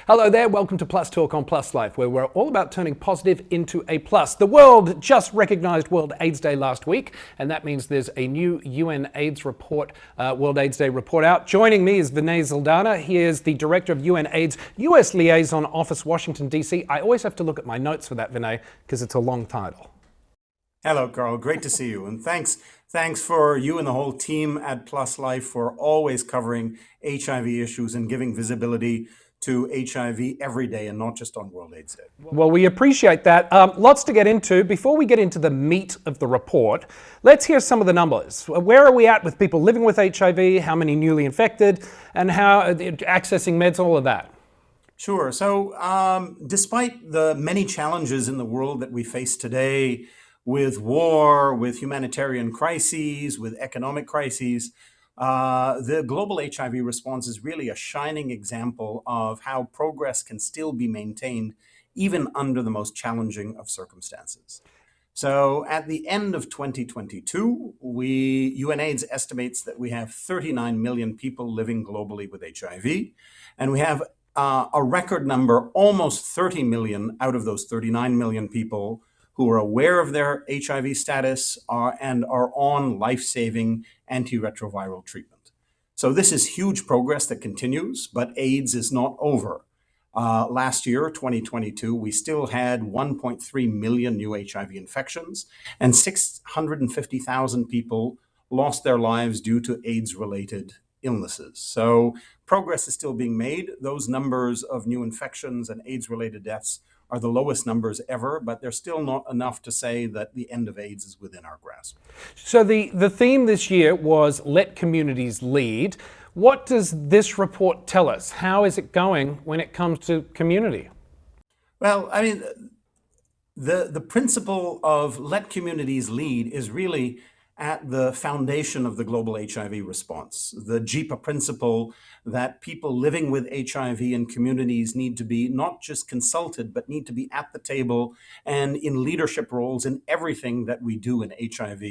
Hello there, welcome to Plus Talk on Plus Life, where we're all about turning positive into a plus. The world just recognized World AIDS Day last week, and that means there's a new UN AIDS report, World AIDS Day report out. Joining me is Vinay Saldanha. He is the Director of UNAIDS US Liaison Office, Washington, D.C. I always have to look at my notes for that, Vinay, because it's a long title. Hello, Karl. Great to see you. And thanks for you and the whole team at Plus Life for always covering HIV issues and giving visibility to HIV every day and not just on World AIDS Day. Well, we appreciate that. Lots to get into. Before we get into the meat of the report, let's hear some of the numbers. Where are we at with people living with HIV? How many newly infected? And how accessing meds, all of that? Sure. So despite the many challenges in the world that we face today, with war, with humanitarian crises, with economic crises, the global HIV response is really a shining example of how progress can still be maintained even under the most challenging of circumstances. So at the end of 2022, UNAIDS estimates that we have 39 million people living globally with HIV, and we have a record number, almost 30 million out of those 39 million people who are aware of their HIV status and are on life-saving antiretroviral treatment. So this is huge progress that continues, but AIDS is not over. Last year, 2022, we still had 1.3 million new HIV infections, and 650,000 people lost their lives due to AIDS-related illnesses. So progress is still being made. Those numbers of new infections and AIDS-related deaths are the lowest numbers ever, but they're still not enough to say that the end of AIDS is within our grasp. So the theme this year was let communities lead. What does this report tell us? How is it going when it comes to community? Well, I mean, the principle of let communities lead is really at the foundation of the global HIV response. The JIPA principle that people living with HIV in communities need to be not just consulted, but need to be at the table and in leadership roles in everything that we do in HIV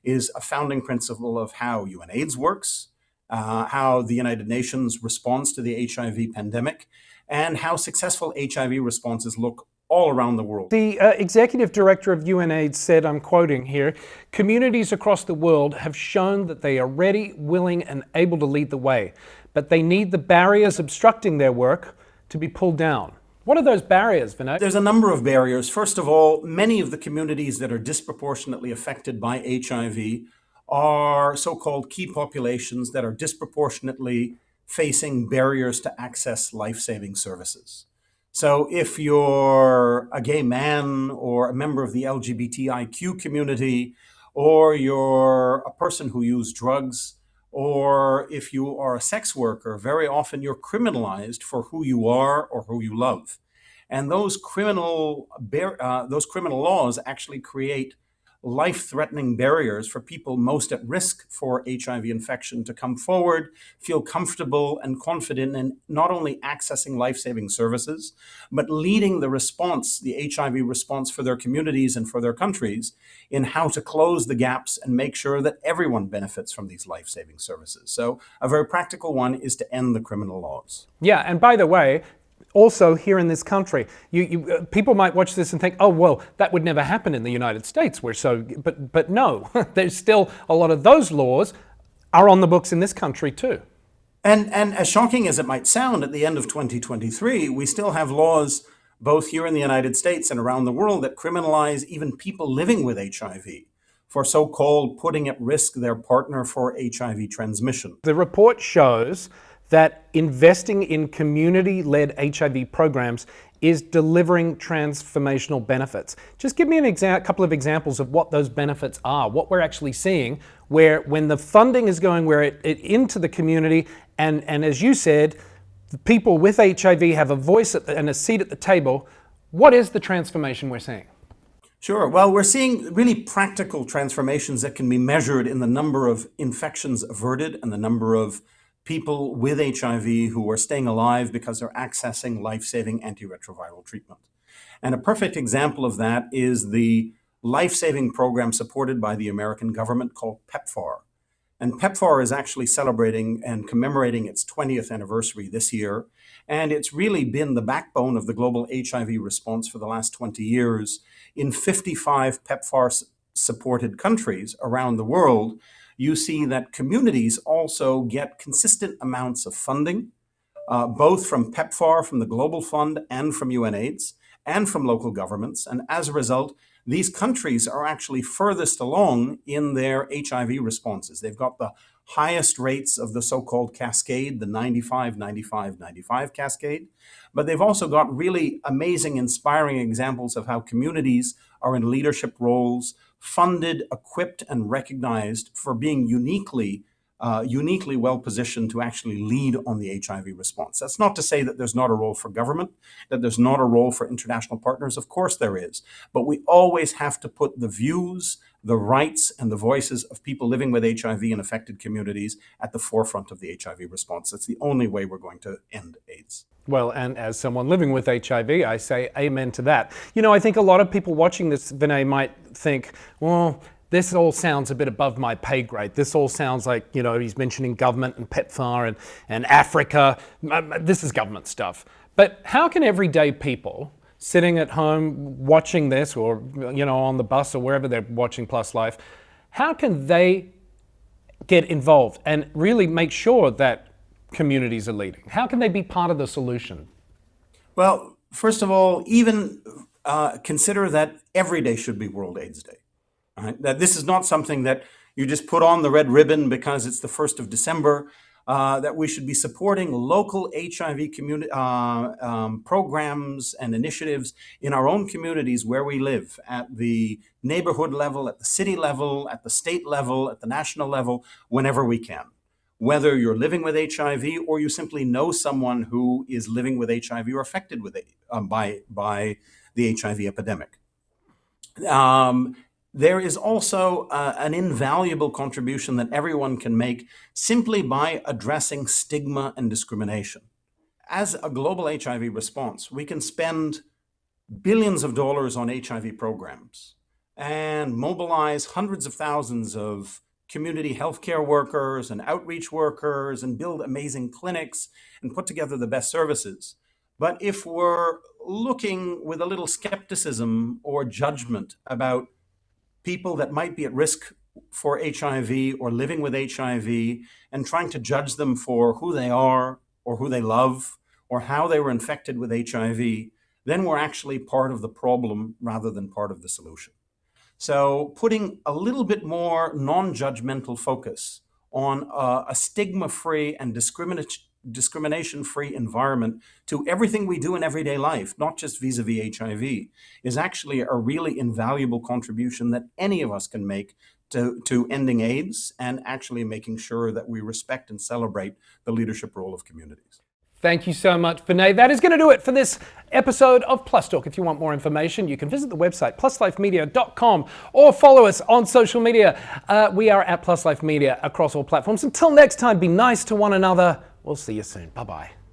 is a founding principle of how UNAIDS works, how the United Nations responds to the HIV pandemic, and how successful HIV responses look all around the world. The executive director of UNAIDS said, I'm quoting here, communities across the world have shown that they are ready, willing, and able to lead the way, but they need the barriers obstructing their work to be pulled down. What are those barriers, Vinay? There's a number of barriers. First of all, many of the communities that are disproportionately affected by HIV are so-called key populations that are disproportionately facing barriers to access life-saving services. So if you're a gay man or a member of the LGBTIQ community, or you're a person who uses drugs, or if you are a sex worker, very often you're criminalized for who you are or who you love. And those criminal laws actually create life-threatening barriers for people most at risk for HIV infection to come forward, feel comfortable and confident in not only accessing life-saving services, but leading the response, the HIV response for their communities and for their countries in how to close the gaps and make sure that everyone benefits from these life-saving services. So a very practical one is to end the criminal laws. Yeah, and by the way, also here in this country, people might watch this and think, oh, well, that would never happen in the United States. But no, there's still a lot of those laws are on the books in this country too. And as shocking as it might sound, at the end of 2023, we still have laws both here in the United States and around the world that criminalize even people living with HIV for so-called putting at risk their partner for HIV transmission. The report shows that investing in community-led HIV programs is delivering transformational benefits. Just give me a couple of examples of what those benefits are, what we're actually seeing, where when the funding is going into the community, and as you said, the people with HIV have a voice and a seat at the table. What is the transformation we're seeing? Sure. Well, we're seeing really practical transformations that can be measured in the number of infections averted and the number of people with HIV who are staying alive because they're accessing life-saving antiretroviral treatment. And a perfect example of that is the life-saving program supported by the American government called PEPFAR. And PEPFAR is actually celebrating and commemorating its 20th anniversary this year. And it's really been the backbone of the global HIV response for the last 20 years. In 55 PEPFAR-supported countries around the world, you see that communities also get consistent amounts of funding, both from PEPFAR, from the Global Fund, and from UNAIDS, and from local governments. And as a result, these countries are actually furthest along in their HIV responses. They've got the highest rates of the so-called cascade, the 95, 95, 95 cascade. But they've also got really amazing, inspiring examples of how communities are in leadership roles, funded, equipped, and recognized for being uniquely well positioned to actually lead on the HIV response. That's not to say that there's not a role for government, that there's not a role for international partners. Of course there is. But we always have to put the views, the rights, and the voices of people living with HIV in affected communities at the forefront of the HIV response. That's the only way we're going to end AIDS. Well, and as someone living with HIV, I say amen to that. You know, I think a lot of people watching this, Vinay, might think, well, this all sounds a bit above my pay grade. This all sounds like, you know, he's mentioning government and PEPFAR and Africa. This is government stuff. But how can everyday people sitting at home watching this, or, you know, on the bus or wherever they're watching Plus Life, how can they get involved and really make sure that communities are leading? How can they be part of the solution? Well, first of all, even consider that every day should be World AIDS Day. Right? That this is not something that you just put on the red ribbon because it's the 1st of December, that we should be supporting local HIV community programs and initiatives in our own communities where we live, at the neighborhood level, at the city level, at the state level, at the national level, whenever we can. Whether you're living with HIV or you simply know someone who is living with HIV or affected with by the HIV epidemic. There is also an invaluable contribution that everyone can make simply by addressing stigma and discrimination. As a global HIV response, we can spend billions of dollars on HIV programs and mobilize hundreds of thousands of community healthcare workers and outreach workers and build amazing clinics and put together the best services. But if we're looking with a little skepticism or judgment about people that might be at risk for HIV or living with HIV and trying to judge them for who they are or who they love or how they were infected with HIV, then we're actually part of the problem rather than part of the solution. So putting a little bit more non-judgmental focus on a stigma-free and discrimination-free environment to everything we do in everyday life, not just vis-a-vis HIV, is actually a really invaluable contribution that any of us can make to ending AIDS and actually making sure that we respect and celebrate the leadership role of communities. Thank you so much, Vinay. That is going to do it for this episode of Plus Talk. If you want more information, you can visit the website, pluslifemedia.com, or follow us on social media. We are at Plus Life Media across all platforms. Until next time, be nice to one another. We'll see you soon. Bye-bye.